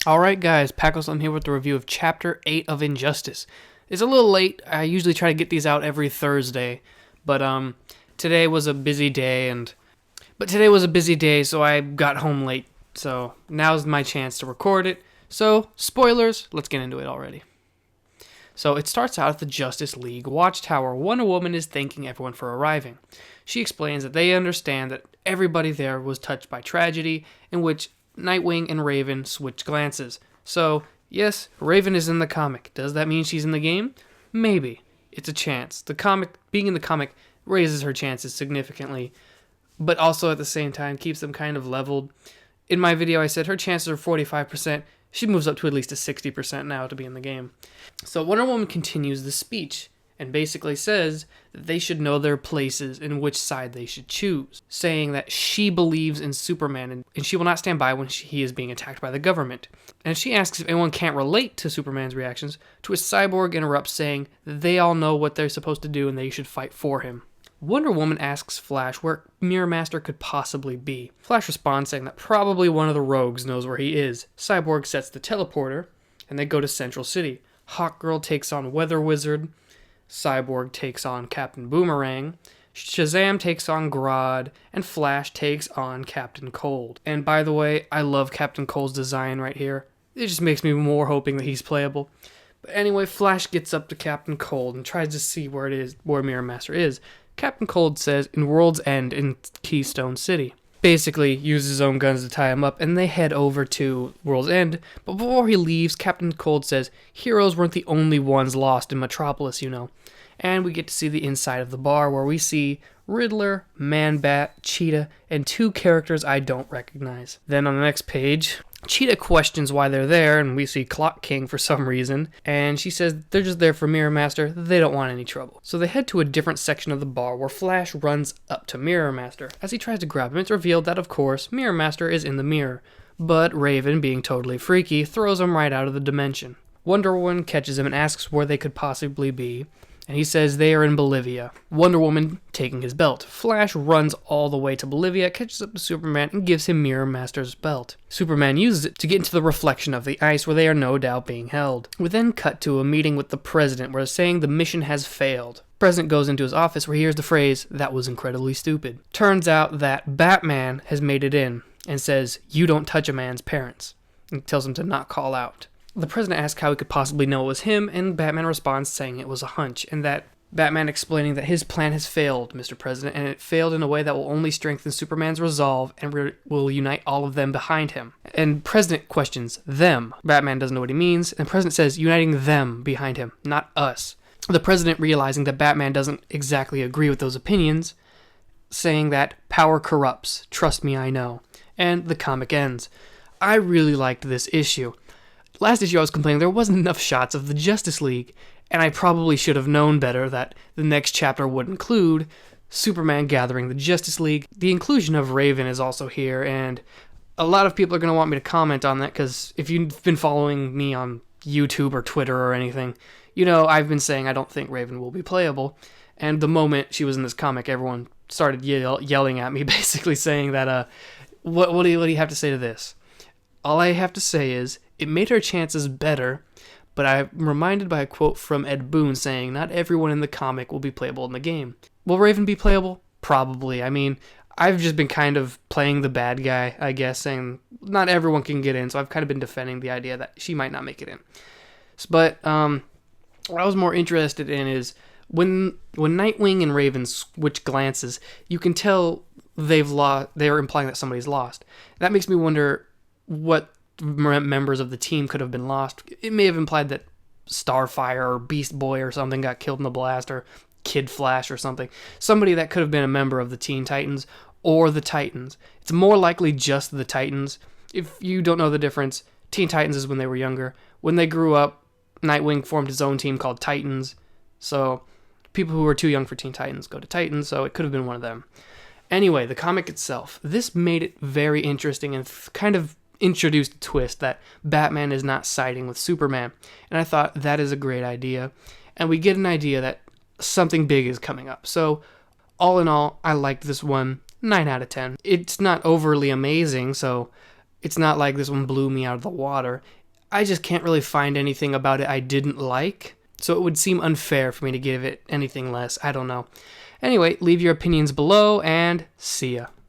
Alright guys, Packoslam here with the review of Chapter 8 of Injustice. It's a little late. I usually try to get these out every Thursday, but today was a busy day, so I got home late. So now's my chance to record it. So, spoilers, let's get into it already. So it starts out at the Justice League Watchtower. Wonder Woman is thanking everyone for arriving. She explains that they understand that everybody there was touched by tragedy, in which Nightwing and Raven switch glances. So, yes, Raven is in the comic. Does that mean she's in the game? Maybe. It's a chance. Being in the comic raises her chances significantly, but also at the same time keeps them kind of leveled. In my video, I said her chances are 45%. She moves up to at least a 60% now to be in the game. So Wonder Woman continues the speech and basically says that they should know their places and which side they should choose, saying that she believes in Superman and she will not stand by when he is being attacked by the government. And she asks if anyone can't relate to Superman's reactions, to which Cyborg interrupts saying that they all know what they're supposed to do and they should fight for him. Wonder Woman asks Flash where Mirror Master could possibly be. Flash responds saying that probably one of the rogues knows where he is. Cyborg sets the teleporter, and they go to Central City. Hawkgirl takes on Weather Wizard. Cyborg takes on Captain Boomerang. Shazam takes on Grodd, and Flash takes on Captain Cold. And by the way, I love Captain Cold's design right here. It just makes me more hoping that he's playable. But anyway, Flash gets up to Captain Cold and tries to see where Mirror Master is. Captain Cold says in World's End in Keystone City. Basically uses his own guns to tie him up, and they head over to World's End. But before he leaves, Captain Cold says heroes weren't the only ones lost in Metropolis, you know. And we get to see the inside of the bar, where we see Riddler, Man-Bat, Cheetah, and two characters I don't recognize. Then on the next page, Cheetah questions why they're there, and we see Clock King for some reason, and she says they're just there for Mirror Master, they don't want any trouble. So they head to a different section of the bar where Flash runs up to Mirror Master. As he tries to grab him, it's revealed that, of course, Mirror Master is in the mirror, but Raven, being totally freaky, throws him right out of the dimension. Wonder Woman catches him and asks where they could possibly be, and he says they are in Bolivia. Wonder Woman taking his belt. Flash runs all the way to Bolivia, catches up to Superman, and gives him Mirror Master's belt. Superman uses it to get into the reflection of the ice, where they are no doubt being held. We then cut to a meeting with the President, where it's saying the mission has failed. The President goes into his office, where he hears the phrase, "That was incredibly stupid." Turns out that Batman has made it in, and says, "You don't touch a man's parents," and tells him to not call out. The President asks how he could possibly know it was him, and Batman responds saying it was a hunch, and that Batman explaining that his plan has failed, Mr. President, and it failed in a way that will only strengthen Superman's resolve and will unite all of them behind him. And President questions them. Batman doesn't know what he means, and President says uniting them behind him, not us. The President, realizing that Batman doesn't exactly agree with those opinions, saying that power corrupts, trust me, I know. And the comic ends. I really liked this issue. Last issue I was complaining there wasn't enough shots of the Justice League, and I probably should have known better that the next chapter would include Superman gathering the Justice League. The inclusion of Raven is also here, and a lot of people are going to want me to comment on that, because if you've been following me on YouTube or Twitter or anything, you know I've been saying I don't think Raven will be playable, and the moment she was in this comic, everyone started yelling at me, basically saying that, what do you have to say to this? All I have to say is, it made her chances better, but I'm reminded by a quote from Ed Boon saying, not everyone in the comic will be playable in the game. Will Raven be playable? Probably. I mean, I've just been kind of playing the bad guy, I guess, saying not everyone can get in, so I've kind of been defending the idea that she might not make it in. But what I was more interested in is, when Nightwing and Raven switch glances, you can tell they're implying that somebody's lost. That makes me wonder what members of the team could have been lost. It may have implied that Starfire or Beast Boy or something got killed in the blast, or Kid Flash or something. Somebody that could have been a member of the Teen Titans or the Titans. It's more likely just the Titans. If you don't know the difference, Teen Titans is when they were younger. When they grew up, Nightwing formed his own team called Titans. So people who were too young for Teen Titans go to Titans, so it could have been one of them. Anyway, the comic itself. This made it very interesting and kind of introduced a twist that Batman is not siding with Superman, and I thought that is a great idea, and we get an idea that something big is coming up. So all in all, I liked this one. 9 out of 10. It's not overly amazing, so It's not like this one blew me out of the water. I just can't really find anything about it I didn't like, so it would seem unfair for me to give it anything less. I don't know. Anyway, leave your opinions below, and see ya.